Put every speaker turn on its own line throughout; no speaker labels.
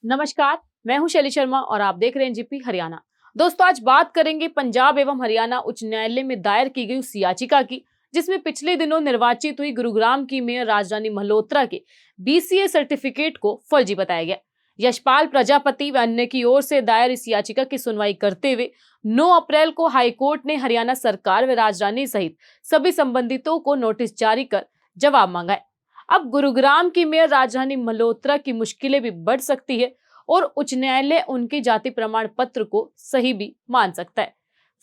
नमस्कार, मैं हूं शैली शर्मा और आप देख रहे हैं जीपी हरियाणा। दोस्तों, आज बात करेंगे पंजाब एवं हरियाणा उच्च न्यायालय में दायर की गई उस याचिका की जिसमें पिछले दिनों निर्वाचित हुई गुरुग्राम की मेयर राजरानी मल्होत्रा के बीसीए सर्टिफिकेट को फर्जी बताया गया। यशपाल प्रजापति व अन्य की ओर से दायर इस याचिका की सुनवाई करते हुए 9 अप्रैल को हाईकोर्ट ने हरियाणा सरकार व राजरानी सहित सभी संबंधितों को नोटिस जारी कर जवाब मांगा है। अब गुरुग्राम की मेयर राजरानी मल्होत्रा की मुश्किलें भी बढ़ सकती है और उच्च न्यायालय उनके जाति प्रमाण पत्र को सही भी मान सकता है।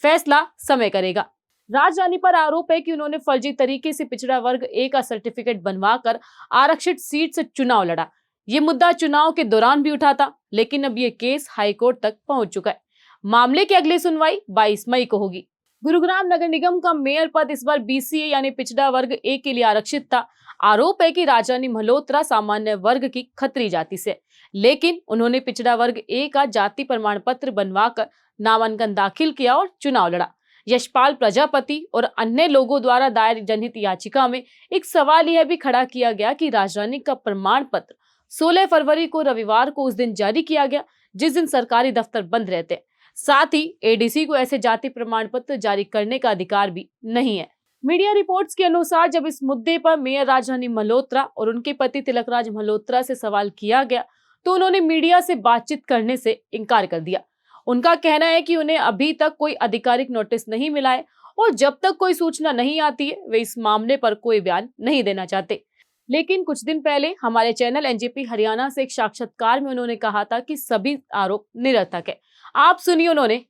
फैसला समय करेगा। राजरानी पर आरोप है कि उन्होंने फर्जी तरीके से पिछड़ा वर्ग ए का सर्टिफिकेट बनवाकर आरक्षित सीट से चुनाव लड़ा। ये मुद्दा चुनाव के दौरान भी उठा था, लेकिन अब ये केस हाईकोर्ट तक पहुंच चुका है। मामले की अगली सुनवाई 22 मई को होगी। गुरुग्राम नगर निगम का मेयर पद इस बार बीसीए यानी पिछड़ा वर्ग ए के लिए आरक्षित था। आरोप है कि राजरानी मल्होत्रा सामान्य वर्ग की खत्री जाति से, लेकिन उन्होंने पिछड़ा वर्ग ए का जाति प्रमाण पत्र बनवाकर नामांकन दाखिल किया और चुनाव लड़ा। यशपाल प्रजापति और अन्य लोगों द्वारा दायर जनहित याचिका में एक सवाल यह भी खड़ा किया गया कि राजरानी का प्रमाण पत्र 16 फरवरी को रविवार को उस दिन जारी किया गया जिस दिन सरकारी दफ्तर बंद रहते हैं। साथ ही एडीसी को ऐसे जाति प्रमाण पत्र जारी करने का अधिकार भी नहीं है। मीडिया रिपोर्ट्स के अनुसार जब इस मुद्दे पर मेयर राजरानी मल्होत्रा और उनके पति तिलकराज मल्होत्रा से सवाल किया गया तो उन्होंने मीडिया से बातचीत करने से इनकार कर दिया। उनका कहना है कि उन्हें अभी तक कोई आधिकारिक नोटिस नहीं मिला है और जब तक कोई सूचना नहीं आती है वे इस मामले पर कोई बयान नहीं देना चाहते। लेकिन कुछ दिन पहले हमारे चैनल एनजेपी हरियाणा से एक साक्षात्कार में उन्होंने कहा था कि सभी आरोप निरर्थक है। आप सुनिए उन्होंने।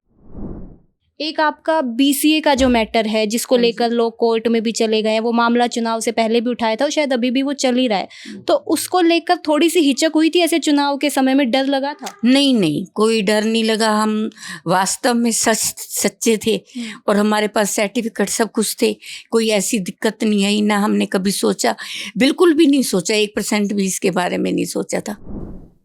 एक आपका बीसीए का जो मैटर है जिसको लेकर लोग कोर्ट में भी चले गए हैं, वो मामला चुनाव से पहले भी उठाया था और शायद अभी भी वो चल ही रहा है, तो उसको लेकर थोड़ी सी हिचक हुई थी ऐसे चुनाव के समय में, डर लगा था?
नहीं, कोई डर नहीं लगा। हम वास्तव में सच्चे थे और हमारे पास सर्टिफिकेट सब कुछ थे। कोई ऐसी दिक्कत नहीं आई, ना हमने कभी सोचा, बिल्कुल भी नहीं सोचा, 1% भी इसके बारे में नहीं सोचा था।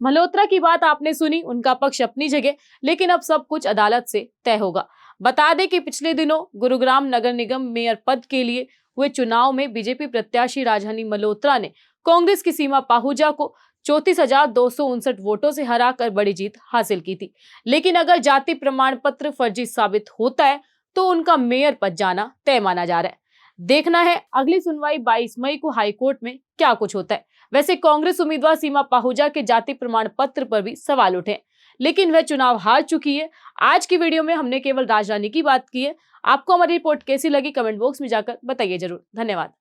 मल्होत्रा की बात आपने सुनी, उनका पक्ष अपनी जगह, लेकिन अब सब कुछ अदालत से तय होगा। बता दें कि पिछले दिनों गुरुग्राम नगर निगम मेयर पद के लिए हुए चुनाव में बीजेपी प्रत्याशी राजरानी मल्होत्रा ने कांग्रेस की सीमा पाहूजा को 34,259 वोटों से हराकर बड़ी जीत हासिल की थी। लेकिन अगर जाति प्रमाण पत्र फर्जी साबित होता है तो उनका मेयर पद जाना तय माना जा रहा है। देखना है अगली सुनवाई 22 मई को हाईकोर्ट में क्या कुछ होता है। वैसे कांग्रेस उम्मीदवार सीमा पाहूजा के जाति प्रमाण पत्र पर भी सवाल उठे, लेकिन वह चुनाव हार चुकी है। आज की वीडियो में हमने केवल राजरानी की बात की है। आपको हमारी रिपोर्ट कैसी लगी कमेंट बॉक्स में जाकर बताइए जरूर। धन्यवाद।